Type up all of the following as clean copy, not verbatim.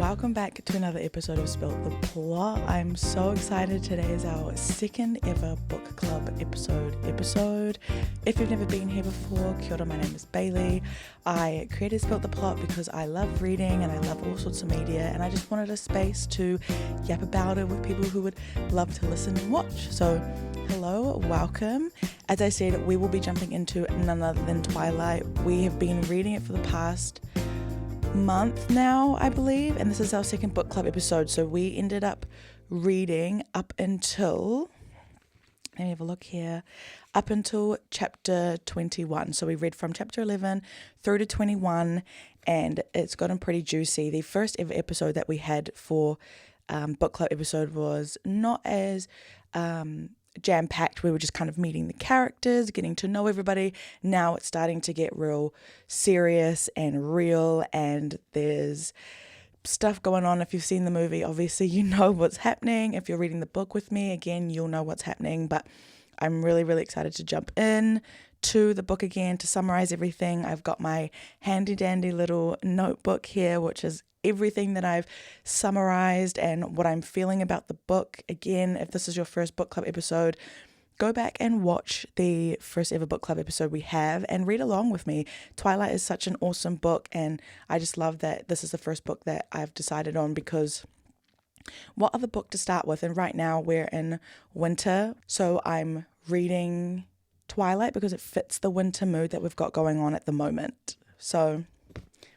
welcome back to another episode of Spilt the Plot. I'm so excited. Today is our second ever book club episode. If you've never been here before, kia ora, my name is Bailey. I created Spilt the Plot because I love reading and I love all sorts of media, and I just wanted a space to yap about it with people who would love to listen and watch. So hello, welcome. As I said, we will be jumping into none other than Twilight. We have been reading it for the past month now, I believe, and this is our second book club episode. So we ended up reading up until, let me have a look here, up until chapter 21. So we read from chapter 11 through to 21, and it's gotten pretty juicy. The first ever episode that we had for book club episode was not as jam-packed. We were just kind of meeting the characters, getting to know everybody. Now it's starting to get real serious and real, and there's stuff going on. If you've seen the movie, obviously you know what's happening. If you're reading the book with me, again, you'll know what's happening. But I'm really, really excited to jump in to the book again, to summarize everything. I've got my handy dandy little notebook here, which is everything that I've summarized and what I'm feeling about the book. Again, if this is your first book club episode, go back and watch the first ever book club episode we have and read along with me. Twilight is such an awesome book, and I just love that this is the first book that I've decided on, because what other book to start with? And right now we're in winter, so I'm reading Twilight because it fits the winter mood that we've got going on at the moment. So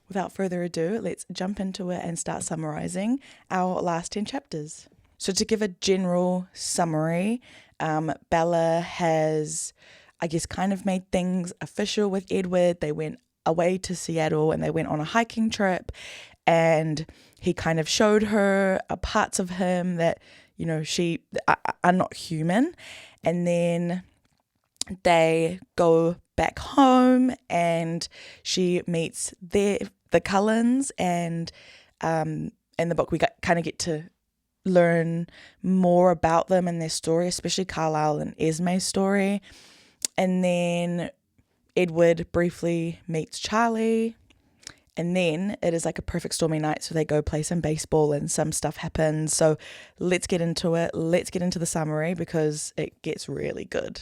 without further ado, let's jump into it and start summarizing our last 10 chapters. So to give a general summary, Bella has, I guess, kind of made things official with Edward. They went away to Seattle and they went on a hiking trip, and he kind of showed her parts of him that, you know, she are not human. And then they go back home and she meets the Cullens, and in the book we kind of get to learn more about them and their story, especially Carlisle and Esme's story. And then Edward briefly meets Charlie, and then it is like a perfect stormy night, so they go play some baseball and some stuff happens. So let's get into it. Let's get into the summary because it gets really good.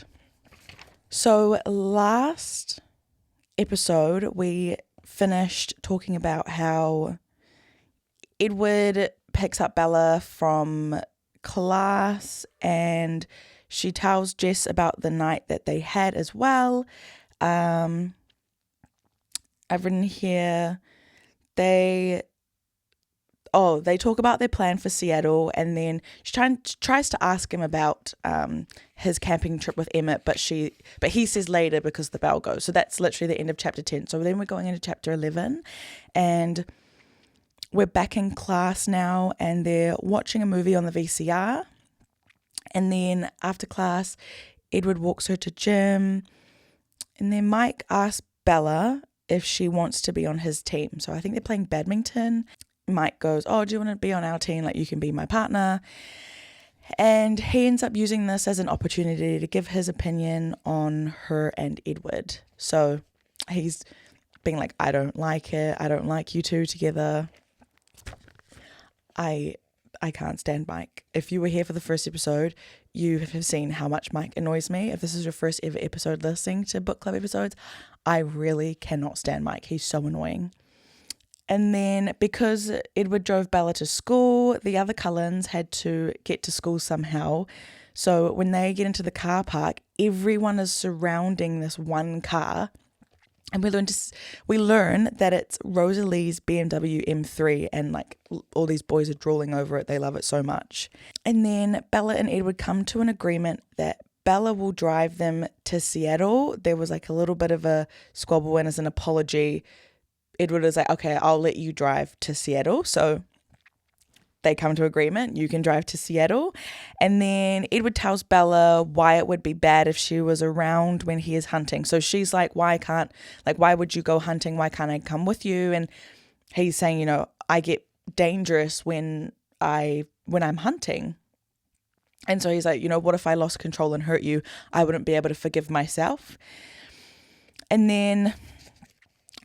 So last episode we finished talking about how Edward picks up Bella from class and she tells Jess about the night that they had as well. I've written here, they talk about their plan for Seattle, and then she tries to ask him about his camping trip with Emmett, but he says later because the bell goes. So that's literally the end of chapter 10. So then we're going into chapter 11, and we're back in class now, and they're watching a movie on the VCR. And then after class, Edward walks her to gym, and then Mike asks Bella if she wants to be on his team. So I think they're playing badminton. Mike goes, "Oh, do you want to be on our team? Like, you can be my partner." And he ends up using this as an opportunity to give his opinion on her and Edward. So he's being like, "I don't like it. I don't like you two together. I can't stand Mike." If you were here for the first episode, you have seen how much Mike annoys me. If this is your first ever episode listening to book club episodes, I really cannot stand Mike. He's so annoying. And then because Edward drove Bella to school, the other Cullens had to get to school somehow. So when they get into the car park, everyone is surrounding this one car. And we learn that it's Rosalie's BMW M3, and like all these boys are drooling over it. They love it so much. And then Bella and Edward come to an agreement that Bella will drive them to Seattle. There was like a little bit of a squabble, and as an apology, Edward is like, "Okay, I'll let you drive to Seattle." So they come to agreement. You can drive to Seattle. And then Edward tells Bella why it would be bad if she was around when he is hunting. So she's like, why would you go hunting? Why can't I come with you? And he's saying, I get dangerous when I'm hunting. And so he's like, what if I lost control and hurt you? I wouldn't be able to forgive myself. And then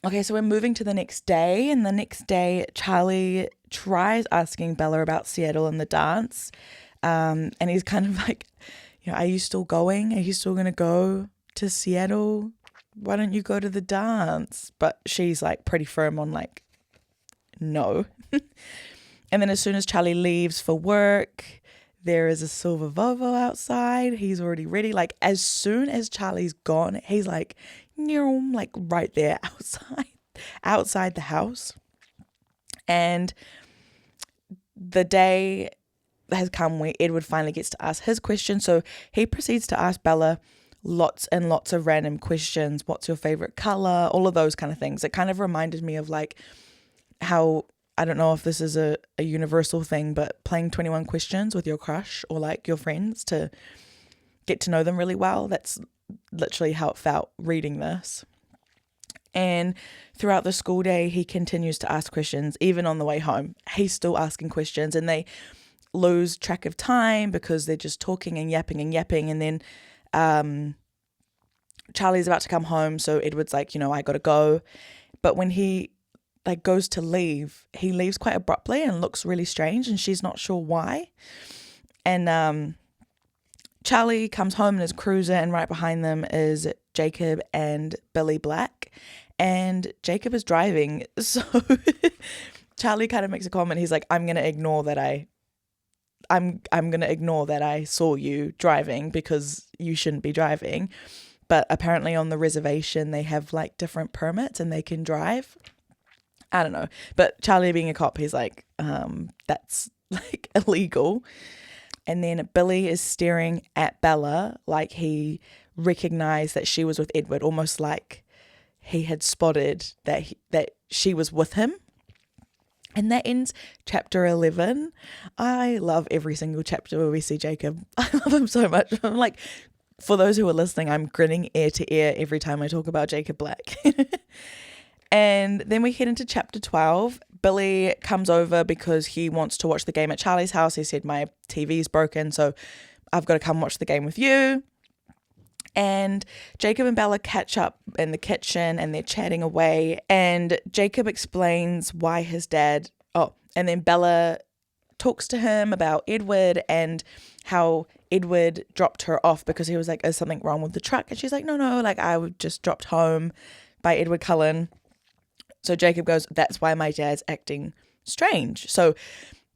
Okay, so we're moving to the next day, and the next day Charlie tries asking Bella about Seattle and the dance, and he's kind of like, are you still going? Are you still going to go to Seattle? Why don't you go to the dance? But she's like pretty firm on like, no. And then as soon as Charlie leaves for work, there is a silver Volvo outside. He's already ready. Like as soon as Charlie's gone, he's like, like right there outside the house. And the day has come where Edward finally gets to ask his question. So he proceeds to ask Bella lots and lots of random questions. What's your favorite color? All of those kind of things. It kind of reminded me of like how, I don't know if this is a universal thing, but playing 21 questions with your crush or like your friends to get to know them really well. That's literally how it felt reading this. And throughout the school day, he continues to ask questions. Even on the way home, he's still asking questions, and they lose track of time because they're just talking and yapping. And then Charlie's about to come home, so Edward's like, I gotta go. But when he like goes to leave, he leaves quite abruptly and looks really strange, and she's not sure why. And Charlie comes home in his cruiser, and right behind them is Jacob and Billy Black, and Jacob is driving. So Charlie kind of makes a comment. He's like, I'm gonna ignore that I saw you driving because you shouldn't be driving. But apparently on the reservation they have like different permits and they can drive. I don't know. But Charlie being a cop, he's like, that's like illegal. And then Billy is staring at Bella like he recognized that she was with Edward, almost like he had spotted that she was with him. And that ends chapter 11. I love every single chapter where we see Jacob. I love him so much. I'm like, for those who are listening, I'm grinning ear to ear every time I talk about Jacob Black. And then we head into chapter 12. Billy comes over because he wants to watch the game at Charlie's house. He said, my TV's broken, so I've got to come watch the game with you. And Jacob and Bella catch up in the kitchen and they're chatting away. And Jacob explains why his dad... and then Bella talks to him about Edward and how Edward dropped her off because he was like, is something wrong with the truck? And she's like, no, like I just dropped home by Edward Cullen. So Jacob goes, that's why my dad's acting strange. So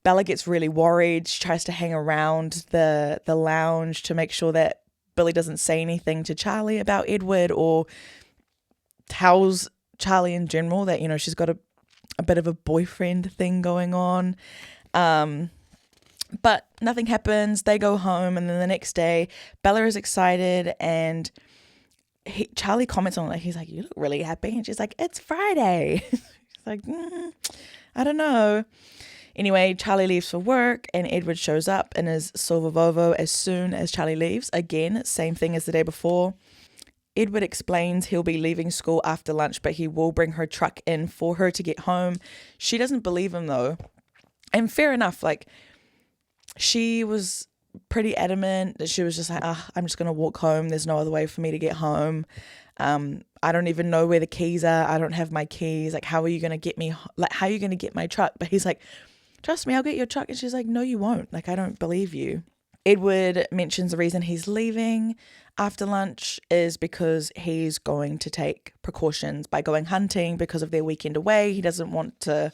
Bella gets really worried. She tries to hang around the lounge to make sure that Billy doesn't say anything to Charlie about Edward, or tells Charlie in general that, she's got a bit of a boyfriend thing going on. But nothing happens. They go home, and then the next day, Bella is excited, and Charlie comments on it. He's like, you look really happy. And she's like, it's Friday. She's like, I don't know. Anyway, Charlie leaves for work and Edward shows up in his silver Volvo as soon as Charlie leaves. Again, same thing as the day before. Edward explains he'll be leaving school after lunch, but he will bring her truck in for her to get home. She doesn't believe him though. And fair enough, like she was pretty adamant that she was just like, I'm just going to walk home. There's no other way for me to get home. I don't even know where the keys are. I don't have my keys. Like, how are you going to get me? Like, how are you going to get my truck? But he's like, trust me, I'll get your truck. And she's like, no, you won't. Like, I don't believe you. Edward mentions the reason he's leaving after lunch is because he's going to take precautions by going hunting because of their weekend away. He doesn't want to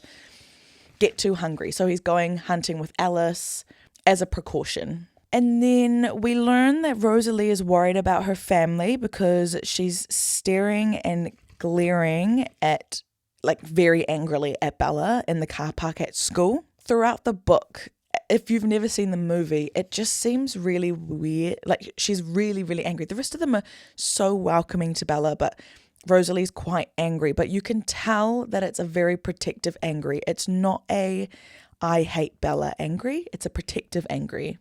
get too hungry. So he's going hunting with Alice as a precaution. And then we learn that Rosalie is worried about her family because she's staring and glaring at, like, very angrily at Bella in the car park at school. Throughout the book, if you've never seen the movie, it just seems really weird. Like, she's really, really angry. The rest of them are so welcoming to Bella, but Rosalie's quite angry. But you can tell that it's a very protective angry. It's not a I hate Bella angry. It's a protective angry.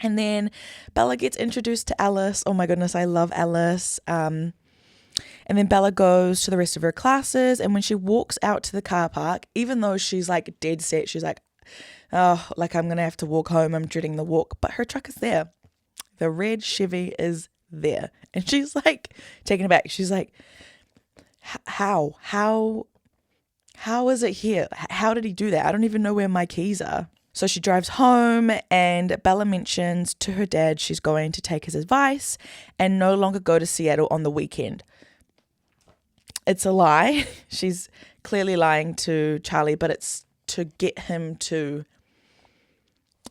And then Bella gets introduced to Alice. Oh my goodness, I love Alice. And then Bella goes to the rest of her classes. And when she walks out to the car park, even though she's like dead set, she's like, oh, like I'm going to have to walk home. I'm dreading the walk. But her truck is there. The red Chevy is there. And she's like taken aback. She's like, How is it here? How did he do that? I don't even know where my keys are. So she drives home and Bella mentions to her dad she's going to take his advice and no longer go to Seattle on the weekend. It's a lie. She's clearly lying to Charlie, but it's to get him to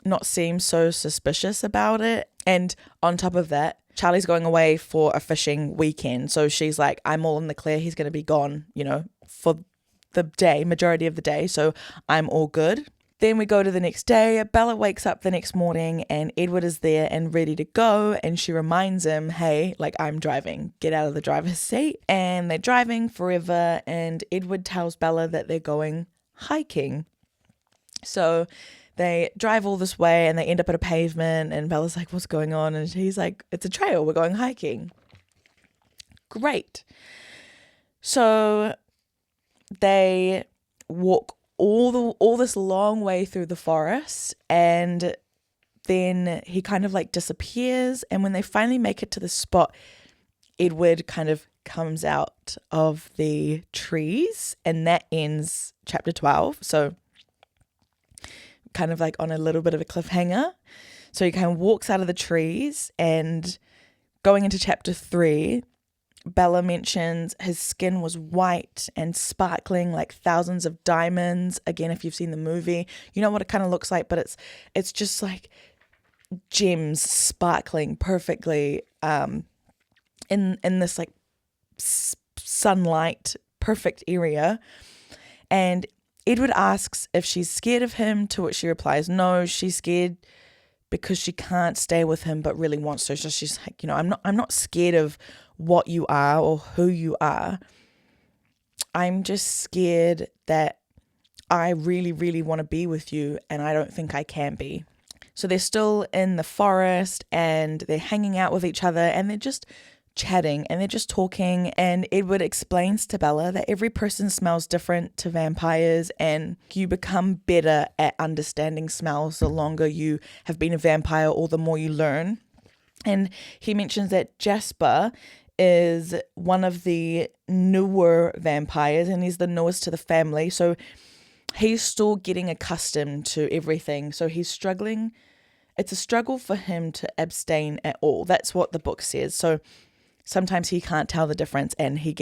not seem so suspicious about it. And on top of that, Charlie's going away for a fishing weekend. So she's like, I'm all in the clear. He's going to be gone, for the day, majority of the day. So I'm all good. Then we go to the next day. Bella wakes up the next morning and Edward is there and ready to go. And she reminds him, hey, I'm driving. Get out of the driver's seat. And they're driving forever. And Edward tells Bella that they're going hiking. So they drive all this way and they end up at a pavement. And Bella's like, what's going on? And he's like, it's a trail. We're going hiking. Great. So they walk all this long way through the forest, and then he kind of disappears. And when they finally make it to the spot, Edward kind of comes out of the trees, and that ends chapter 12. So kind of on a little bit of a cliffhanger. So he kind of walks out of the trees, and going into chapter 3, Bella mentions his skin was white and sparkling like thousands of diamonds. Again, if you've seen the movie, you know what it kind of looks like, but it's just like gems sparkling perfectly in this sunlight perfect area. And Edward asks if she's scared of him, to which she replies, no, she's scared because she can't stay with him but really wants to. So she's like, I'm not scared of what you are or who you are. I'm just scared that I really, really want to be with you and I don't think I can be. So they're still in the forest and they're hanging out with each other and they're just chatting and they're just talking, and Edward explains to Bella that every person smells different to vampires and you become better at understanding smells the longer you have been a vampire or the more you learn. And he mentions that Jasper is one of the newer vampires and he's the newest to the family, so he's still getting accustomed to everything. So he's struggling. It's a struggle for him to abstain at all. That's what the book says. So sometimes he can't tell the difference and he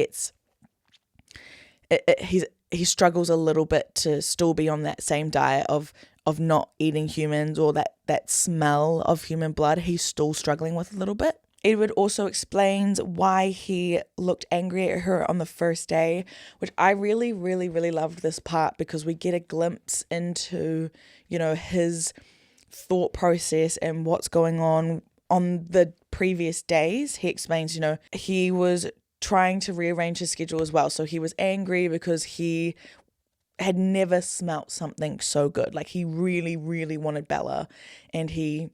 struggles a little bit to still be on that same diet of not eating humans or that smell of human blood. He's still struggling with a little bit. Edward also explains why he looked angry at her on the first day, which I really, really, really loved this part because we get a glimpse into, his thought process and what's going on the previous days. He explains, he was trying to rearrange his schedule as well. So he was angry because he had never smelt something so good. He really, really wanted Bella and he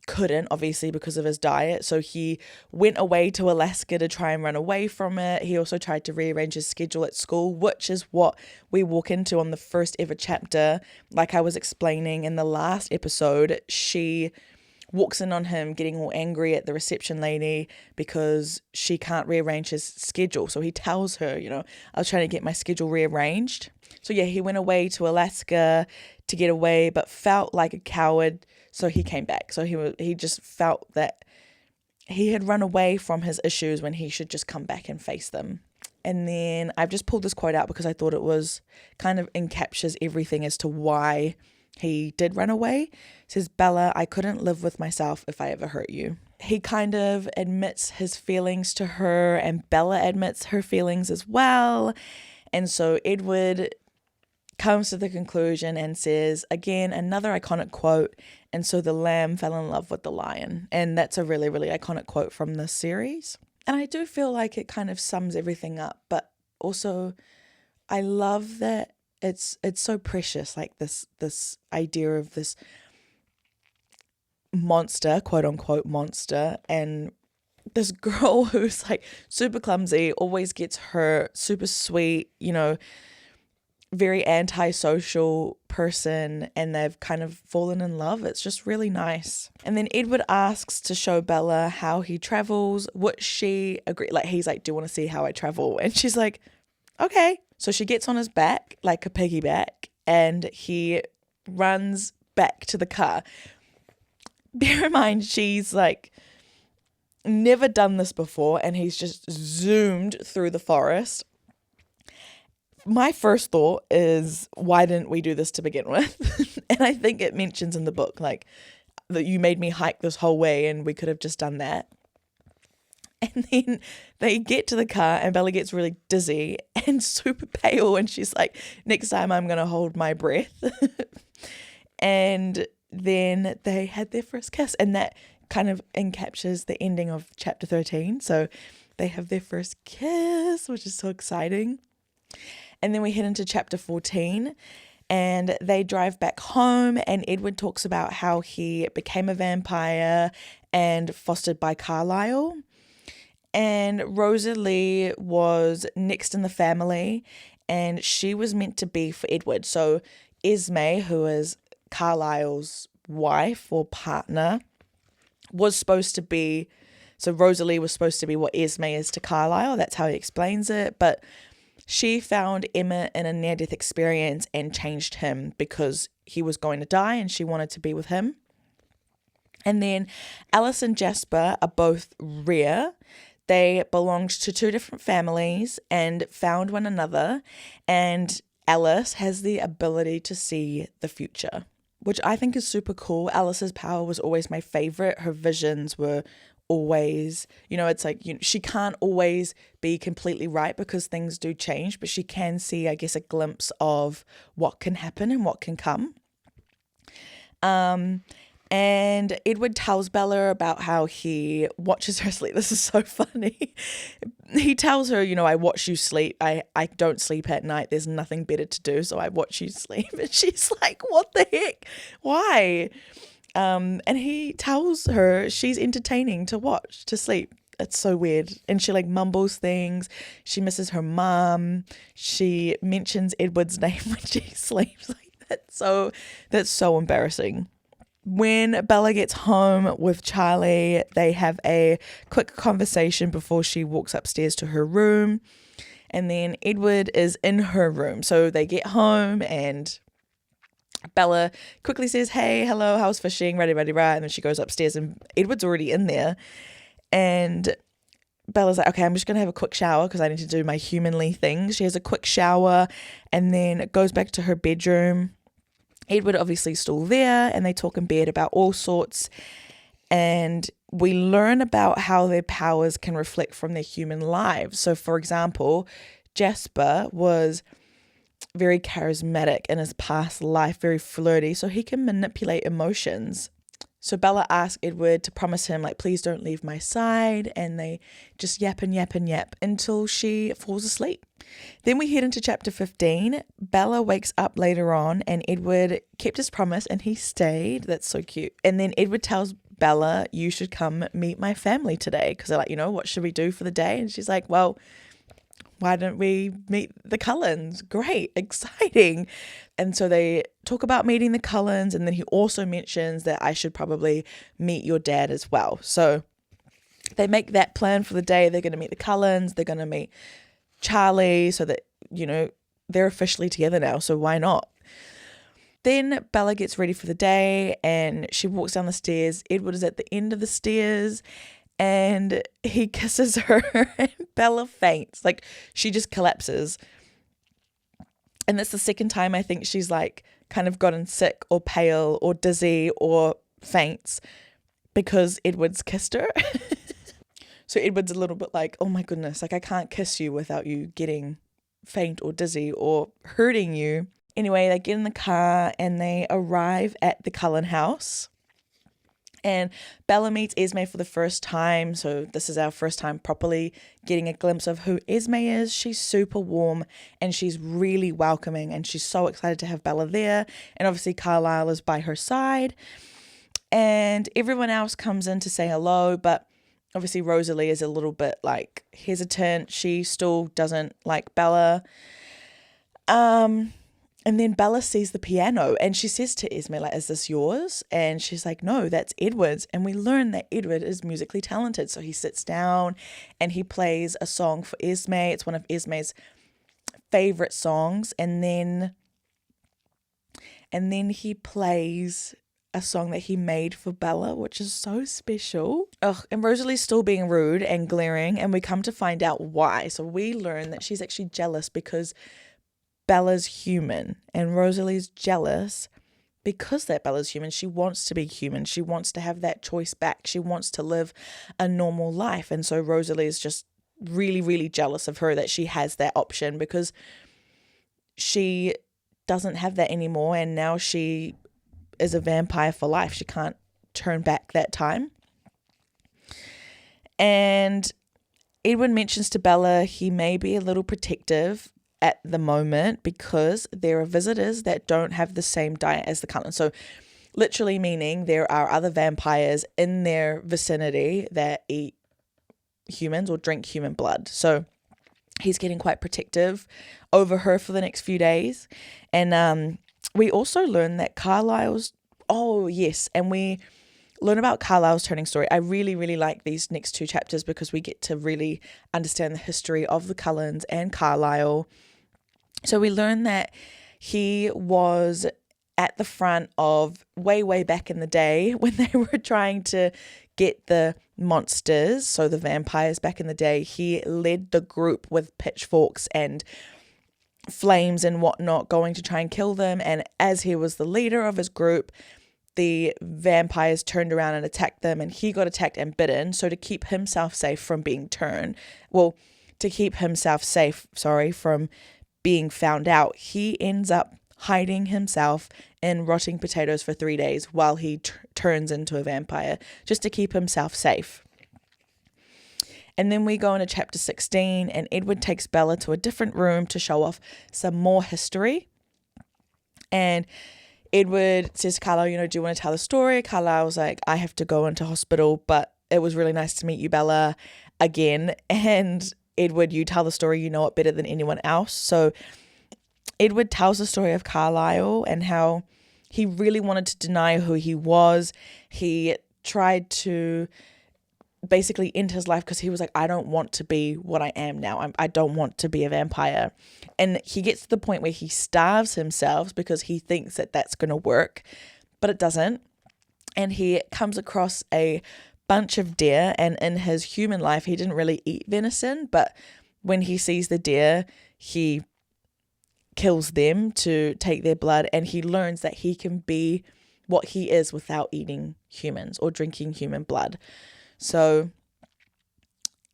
couldn't, obviously, because of his diet. So he went away to Alaska to try and run away from it. He also tried to rearrange his schedule at school, which is what we walk into on the first ever chapter. Like I was explaining in the last episode, she walks in on him getting all angry at the reception lady because she can't rearrange his schedule. So he tells her, I was trying to get my schedule rearranged. So yeah, he went away to Alaska to get away, but felt like a coward. So he came back. So he just felt that he had run away from his issues when he should just come back and face them. And then I've just pulled this quote out because I thought it was kind of encaptures everything as to why he did run away. It says, Bella, I couldn't live with myself if I ever hurt you. He kind of admits his feelings to her and Bella admits her feelings as well. And so Edward comes to the conclusion and says, again, another iconic quote, and so the lamb fell in love with the lion. And that's a really, really iconic quote from this series. And I do feel like it kind of sums everything up, but also I love that it's so precious, like this idea of this monster, quote unquote monster, and this girl who's super clumsy, always gets hurt, super sweet, very antisocial person, and they've kind of fallen in love. It's just really nice. And then Edward asks to show Bella how he travels, which she agreed. He's like, do you want to see how I travel? And she's like, okay. So she gets on his back like a piggyback and he runs back to the car. Bear in mind, she's like never done this before and he's just zoomed through the forest. My first thought is, why didn't we do this to begin with? And I think it mentions in the book, like, that you made me hike this whole way and we could have just done that. And then they get to the car and Bella gets really dizzy and super pale and she's like, next time I'm going to hold my breath. And then they had their first kiss, and that kind of encaptures the ending of chapter 13. So they have their first kiss, which is so exciting. And then we head into chapter 14 and they drive back home and Edward talks about how he became a vampire and fostered by Carlisle. And Rosalie was next in the family and she was meant to be for Edward. So Esme, who is Carlisle's wife or partner, was supposed to be, so Rosalie was supposed to be what Esme is to Carlisle. That's how he explains it. But she found Emma in a near-death experience and changed him because he was going to die and she wanted to be with him. And then Alice and Jasper are both rare. They belonged to two different families and found one another. And Alice has the ability to see the future, which I think is super cool. Alice's power was always my favorite. Her visions were always, it's like, she can't always be completely right because things do change, but she can see, I guess, a glimpse of what can happen and what can come. And Edward tells Bella about how he watches her sleep. This is so funny. He tells her, I watch you sleep. I don't sleep at night. There's nothing better to do, so I watch you sleep. And she's like, what the heck? Why? And he tells her she's entertaining to watch, to sleep. It's so weird. And she like mumbles things. She misses her mom. She mentions Edward's name when she sleeps. Like that's so embarrassing. When Bella gets home with Charlie, they have a quick conversation before she walks upstairs to her room. And then Edward is in her room. So they get home and Bella quickly says, hey, hello, how's fishing? Ready. And then she goes upstairs and Edward's already in there. And Bella's like, okay, I'm just going to have a quick shower because I need to do my humanly things. She has a quick shower and then goes back to her bedroom. Edward obviously still there and they talk in bed about all sorts. And we learn about how their powers can reflect from their human lives. So, for example, Jasper was very charismatic in his past life, very flirty, so he can manipulate emotions. So Bella asks Edward to promise him, like, please don't leave my side, and they just yap until she falls asleep. Then we head into chapter 15. Bella wakes up later on and Edward kept his promise and he stayed. That's so cute. And then Edward tells Bella, you should come meet my family today, because they're like, what should we do for the day? And she's like, well, why don't we meet the Cullens? Great, exciting. And so they talk about meeting the Cullens, and then he also mentions that I should probably meet your dad as well. So they make that plan for the day. They're going to meet the Cullens, they're going to meet Charlie, so that, they're officially together now, so why not? Then Bella gets ready for the day and she walks down the stairs. Edward is at the end of the stairs and he kisses her and Bella faints. Like, she just collapses. And that's the second time I think she's like kind of gotten sick or pale or dizzy or faints because Edward's kissed her. So Edward's a little bit like, oh my goodness, like I can't kiss you without you getting faint or dizzy or hurting you. Anyway, they get in the car and they arrive at the Cullen house. And Bella meets Esme for the first time. So this is our first time properly getting a glimpse of who Esme is. She's super warm and she's really welcoming and she's so excited to have Bella there. And obviously Carlisle is by her side. And everyone else comes in to say hello, but obviously Rosalie is a little bit like hesitant. She still doesn't like Bella. And then Bella sees the piano and she says to Esme, like, is this yours? And she's like, no, that's Edward's. And we learn that Edward is musically talented. So he sits down and he plays a song for Esme. It's one of Esme's favorite songs, and then he plays a song that he made for Bella, which is so special. And Rosalie's still being rude and glaring, and we come to find out why. So we learn that she's actually jealous because Bella's human, and Rosalie's jealous because that Bella's human. She wants to be human. She wants to have that choice back. She wants to live a normal life. And so Rosalie is just really, really jealous of her that she has that option, because she doesn't have that anymore, and now she is a vampire for life. She can't turn back that time. And Edward mentions to Bella he may be a little protective at the moment because there are visitors that don't have the same diet as the Cullens. So literally meaning there are other vampires in their vicinity that eat humans or drink human blood. So he's getting quite protective over her for the next few days. And we also learn that and we learn about Carlisle's turning story. I really, really like these next two chapters because we get to really understand the history of the Cullens and Carlisle. So we learn that he was at the front of way back in the day when they were trying to get the monsters, so the vampires back in the day. He led the group with pitchforks and flames and whatnot, going to try and kill them. And as he was the leader of his group, the vampires turned around and attacked them, and he got attacked and bitten. So to keep himself safe from being from being found out, he ends up hiding himself in rotting potatoes for 3 days while he turns into a vampire, just to keep himself safe. And then we go into chapter 16, and Edward takes Bella to a different room to show off some more history. And Edward says to Carlisle, do you want to tell the story? Carlisle's like, I have to go into hospital, but it was really nice to meet you, Bella, again. And Edward, you tell the story, you know it better than anyone else. So Edward tells the story of Carlisle and how he really wanted to deny who he was. He tried to basically end his life because he was like, I don't want to be what I am now. I don't want to be a vampire. And he gets to the point where he starves himself because he thinks that that's going to work, but it doesn't. And he comes across a bunch of deer, and in his human life, he didn't really eat venison, but when he sees the deer, he kills them to take their blood, and he learns that he can be what he is without eating humans or drinking human blood. So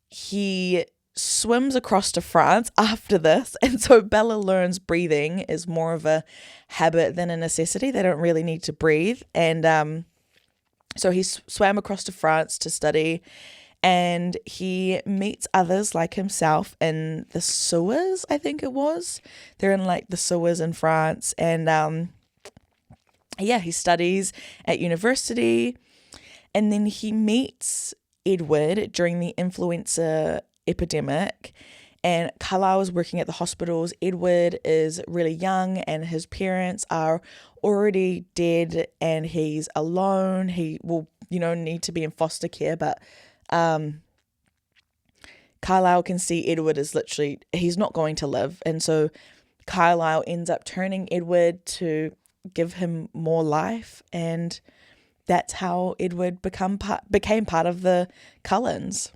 he swims across to France after this, and so Bella learns breathing is more of a habit than a necessity. They don't really need to breathe, and so he swam across to France to study, and he meets others like himself in the sewers, I think it was. They're in like the sewers in France, and he studies at university, and then he meets Edward during the influenza epidemic, and Carlisle is working at the hospitals. Edward is really young, and his parents are already dead, and he's alone. He will, need to be in foster care, but Carlisle can see Edward is he's not going to live, and so Carlisle ends up turning Edward to give him more life, and that's how Edward became part of the Cullens.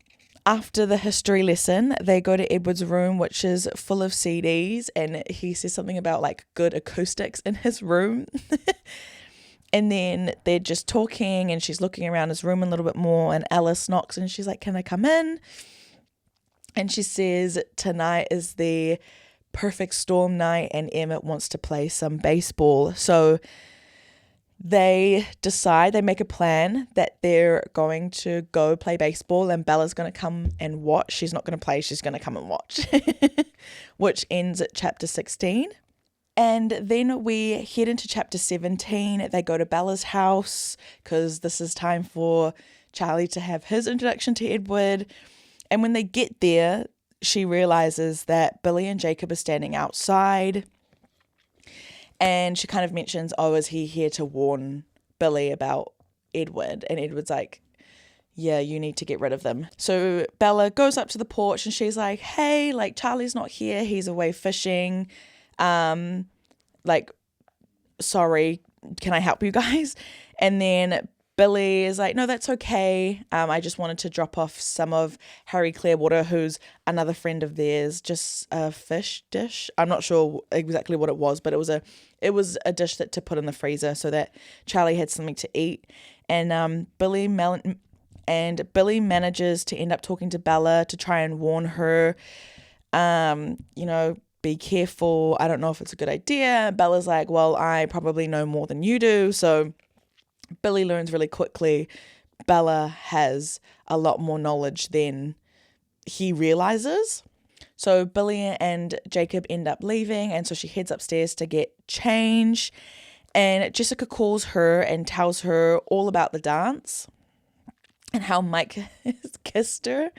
After the history lesson, they go to Edward's room, which is full of CDs, and he says something about like good acoustics in his room. And then they're just talking, and she's looking around his room a little bit more, and Alice knocks, and she's like, can I come in? And she says tonight is the perfect storm night, and Emmett wants to play some baseball. So they make a plan that they're going to go play baseball, and Bella's going to come and watch. She's not going to play, she's going to come and watch, which ends at chapter 16. And then we head into chapter 17. They go to Bella's house because this is time for Charlie to have his introduction to Edward. And when they get there, she realizes that Billy and Jacob are standing outside. And she kind of mentions, is he here to warn Billy about Edward? And Edward's like, yeah, you need to get rid of them. So Bella goes up to the porch and she's like, hey, like Charlie's not here. He's away fishing. Like, sorry, can I help you guys? And then Billy is like, no, that's okay. I just wanted to drop off some of Harry Clearwater, who's another friend of theirs, just a fish dish. I'm not sure exactly what it was, but it was a dish to put in the freezer so that Charlie had something to eat. And Billy manages to end up talking to Bella to try and warn her, be careful. I don't know if it's a good idea. Bella's like, well, I probably know more than you do. So Billy learns really quickly Bella has a lot more knowledge than he realizes. So Billy and Jacob end up leaving, and so she heads upstairs to get change. And Jessica calls her and tells her all about the dance and how Mike has kissed her.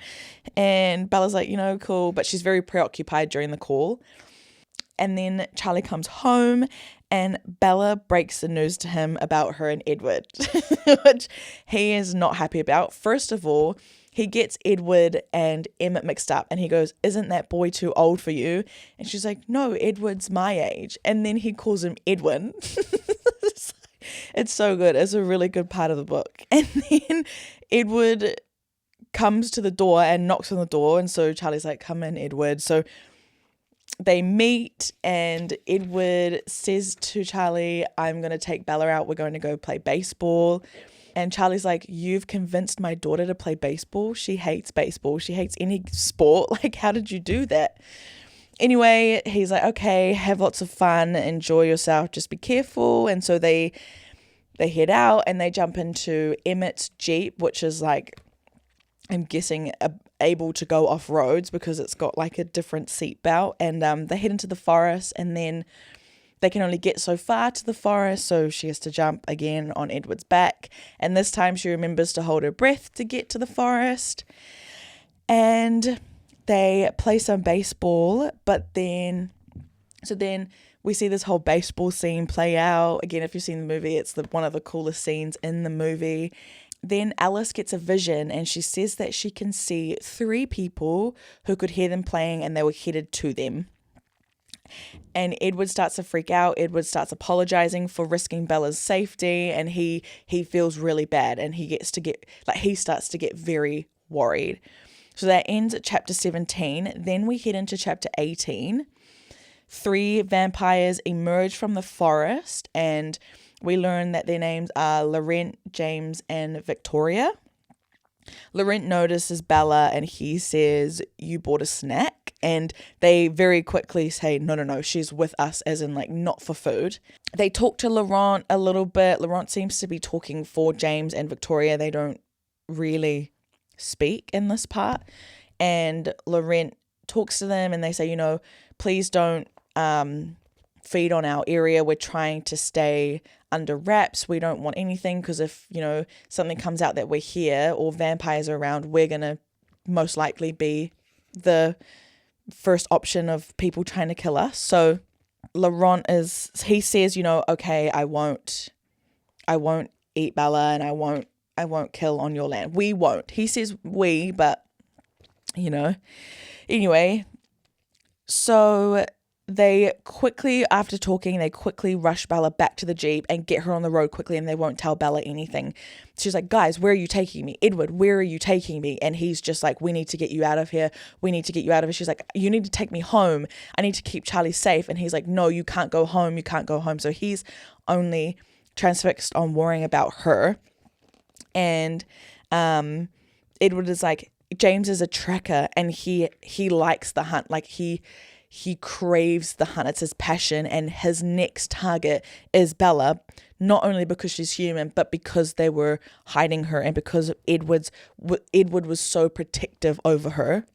And Bella's like, cool. But she's very preoccupied during the call. And then Charlie comes home and Bella breaks the news to him about her and Edward, which he is not happy about. First of all, he gets Edward and Emmett mixed up and he goes, isn't that boy too old for you? And she's like, no, Edward's my age. And then he calls him Edwin. It's so good. It's a really good part of the book. And then Edward comes to the door and knocks on the door. And so Charlie's like, come in, Edward. So they meet and Edward says to Charlie, I'm going to take Bella out. We're going to go play baseball. And Charlie's like, you've convinced my daughter to play baseball? She hates baseball. She hates any sport. Like, how did you do that? Anyway, he's like, okay, have lots of fun. Enjoy yourself. Just be careful. And so they head out and they jump into Emmett's Jeep, which is like, I'm guessing able to go off roads because it's got like a different seat belt. And they head into the forest and then they can only get so far to the forest, so she has to jump again on Edward's back. And this time she remembers to hold her breath to get to the forest. And they play some baseball, but then we see this whole baseball scene play out. Again, if you've seen the movie, it's one of the coolest scenes in the movie. Then Alice gets a vision and she says that she can see 3 people who could hear them playing and they were headed to them. And Edward starts to freak out. Edward starts apologizing for risking Bella's safety and he feels really bad and he starts to get very worried. So that ends at chapter 17. Then we head into chapter 18. 3 vampires emerge from the forest and we learn that their names are Laurent, James, and Victoria. Laurent notices Bella and he says, you bought a snack? And they very quickly say, no, she's with us, as in like not for food. They talk to Laurent a little bit. Laurent seems to be talking for James and Victoria. They don't really speak in this part. And Laurent talks to them and they say, please don't feed on our area. We're trying to stay under wraps. We don't want anything because if, something comes out that we're here or vampires are around, we're going to most likely be the first option of people trying to kill us. So Laurent he says, okay, I won't eat Bella and I won't kill on your land. We won't. He says we, but anyway, so after talking, they quickly rush Bella back to the Jeep and get her on the road quickly and they won't tell Bella anything. She's like, guys, where are you taking me? Edward, where are you taking me? And he's just like, we need to get you out of here. We need to get you out of here. She's like, you need to take me home. I need to keep Charlie safe. And he's like, no, you can't go home. You can't go home. So he's only transfixed on worrying about her. And Edward is like, James is a tracker and he likes the hunt. Like he craves the hunt. It's his passion and his next target is Bella, not only because she's human, but because they were hiding her and because Edward was so protective over her.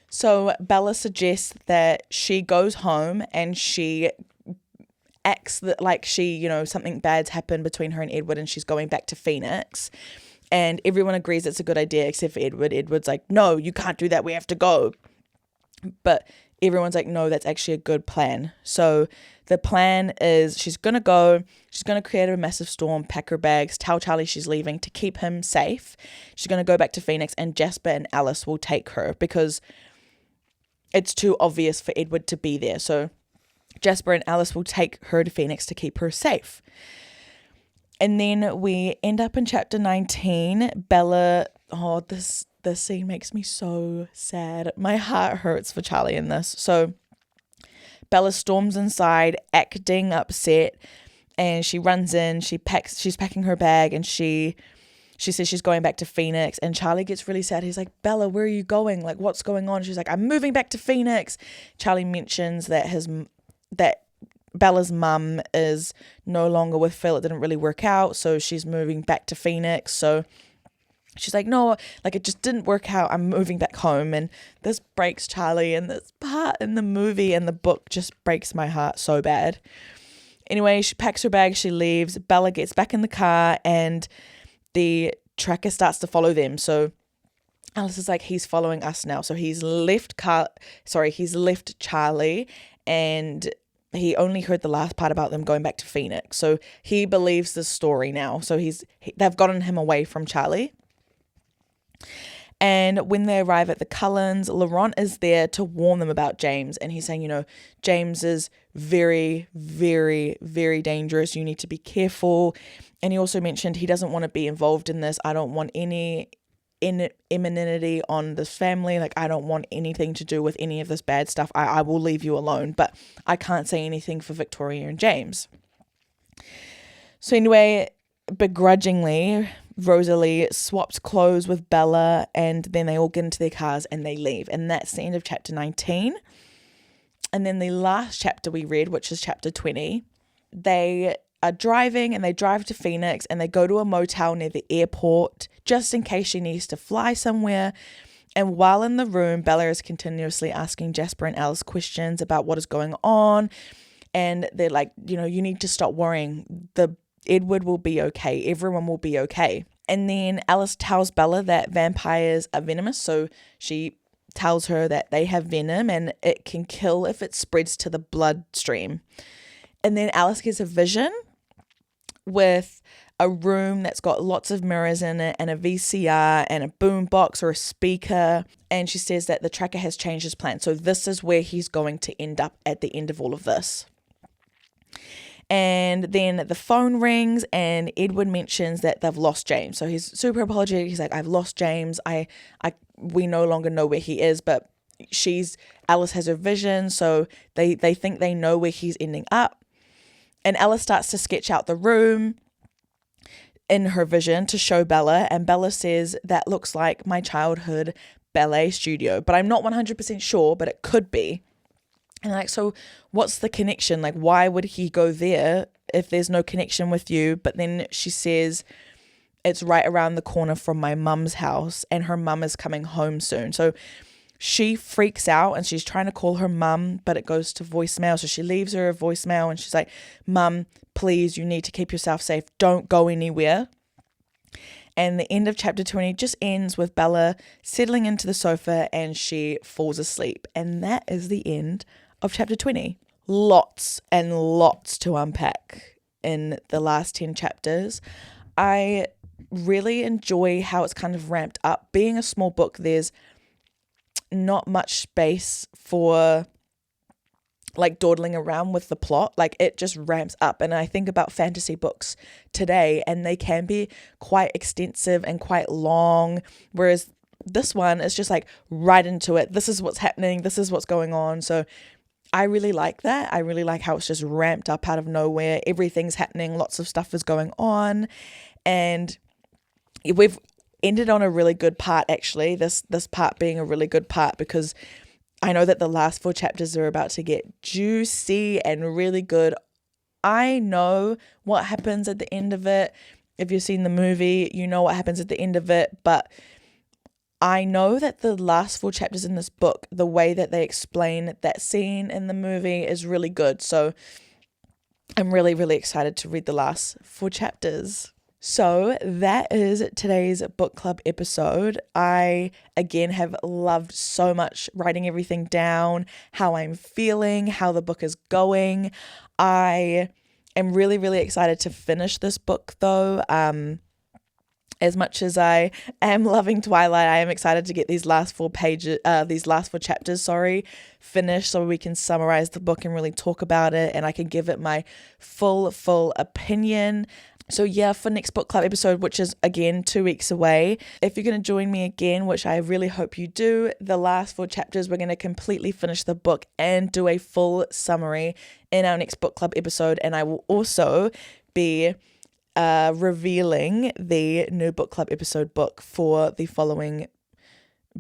So Bella suggests that she goes home and she acts that like something bad's happened between her and Edward and she's going back to Phoenix. And everyone agrees it's a good idea except for Edward. Edward's like, no, you can't do that. We have to go. But everyone's like, no, that's actually a good plan. So the plan is she's going to create a massive storm, pack her bags, tell Charlie she's leaving to keep him safe. She's going to go back to Phoenix, and Jasper and Alice will take her because it's too obvious for Edward to be there. So Jasper and Alice will take her to Phoenix to keep her safe. And then we end up in chapter 19. Bella, this scene makes me so sad. My heart hurts for Charlie in this. So Bella storms inside, acting upset, and she runs in, she's packing her bag, and she says she's going back to Phoenix, and Charlie gets really sad. He's like, Bella, where are you going? Like, what's going on? She's like, I'm moving back to Phoenix. Charlie mentions that Bella's mum is no longer with Phil. It didn't really work out, so she's moving back to Phoenix. So she's like, no, like, it just didn't work out. I'm moving back home. And this breaks Charlie, and this part in the movie and the book just breaks my heart so bad. Anyway, she packs her bag, she leaves. Bella gets back in the car, and the tracker starts to follow them. So Alice is like, he's following us now. So he's left Charlie, and he only heard the last part about them going back to Phoenix. So he believes the story now. So they've gotten him away from Charlie. And when they arrive at the Cullens, Laurent is there to warn them about James. And he's saying, James is very, very, very dangerous. You need to be careful. And he also mentioned he doesn't want to be involved in this. I don't want any enmity on this family. Like, I don't want anything to do with any of this bad stuff. I will leave you alone. But I can't say anything for Victoria and James. So anyway, begrudgingly, Rosalie swaps clothes with Bella, and then they all get into their cars and they leave. And that's the end of chapter 19. And then the last chapter we read, which is chapter 20, they are driving, and they drive to Phoenix, and they go to a motel near the airport just in case she needs to fly somewhere. And while in the room, Bella is continuously asking Jasper and Alice questions about what is going on. And they're like, you need to stop worrying. Edward will be okay. Everyone will be okay. And then Alice tells Bella that vampires are venomous. So she tells her that they have venom and it can kill if it spreads to the bloodstream. And then Alice gets a vision with a room that's got lots of mirrors in it and a VCR and a boom box or a speaker. And she says that the tracker has changed his plan. So this is where he's going to end up at the end of all of this. And then the phone rings, and Edward mentions that they've lost James. So he's super apologetic. He's like, I've lost James. We no longer know where he is, but Alice has her vision, so they think they know where he's ending up. And Alice starts to sketch out the room in her vision to show Bella, and Bella says, that looks like my childhood ballet studio, but I'm not 100% sure, but it could be. And like, so what's the connection? Like, why would he go there if there's no connection with you? But then she says it's right around the corner from my mum's house, and her mum is coming home soon. So she freaks out, and she's trying to call her mum, but it goes to voicemail. So she leaves her a voicemail, and she's like, Mum, please, you need to keep yourself safe. Don't go anywhere. And the end of chapter 20 just ends with Bella settling into the sofa, and she falls asleep. And that is the end of chapter 20. Lots and lots to unpack in the last 10 chapters. I really enjoy how it's kind of ramped up. Being a small book, there's not much space for like dawdling around with the plot. Like, it just ramps up. And I think about fantasy books today, and they can be quite extensive and quite long, whereas this one is just like right into it. This is what's happening. This is what's going on. So I really like that. I really like how it's just ramped up out of nowhere. Everything's happening. Lots of stuff is going on. And we've ended on a really good part, actually. This part being a really good part, because I know that the last 4 chapters are about to get juicy and really good. I know what happens at the end of it. If you've seen the movie, you know what happens at the end of it. But I know that the last 4 chapters in this book, the way that they explain that scene in the movie is really good. So I'm really, really excited to read the last 4 chapters. So that is today's book club episode. I, again, have loved so much writing everything down, how I'm feeling, how the book is going. I am really, really excited to finish this book though. As much as I am loving Twilight, I am excited to get these last four chapters, finished so we can summarize the book and really talk about it, and I can give it my full opinion. So yeah, for next book club episode, which is again 2 weeks away, if you're going to join me again, which I really hope you do, the last 4 chapters, we're going to completely finish the book and do a full summary in our next book club episode. And I will also be revealing the new book club episode book for the following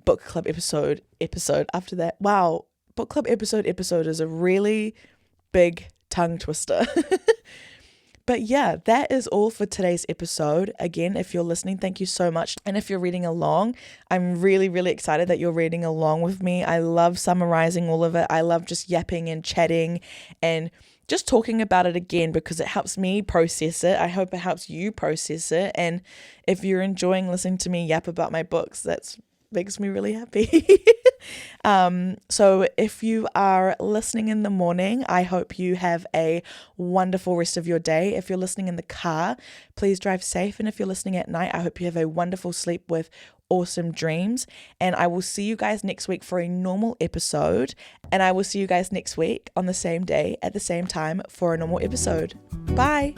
book club episode after that. Wow, book club episode is a really big tongue twister. But yeah, that is all for today's episode. Again, if you're listening, thank you so much. And if you're reading along, I'm really, really excited that you're reading along with me. I love summarizing all of it. I love just yapping and chatting and just talking about it again because it helps me process it. I hope it helps you process it. And if you're enjoying listening to me yap about my books, that makes me really happy. So if you are listening in the morning, I hope you have a wonderful rest of your day. If you're listening in the car, please drive safe. And if you're listening at night, I hope you have a wonderful sleep with awesome dreams. And I will see you guys next week for a normal episode. And I will see you guys next week on the same day at the same time for a normal episode. Bye.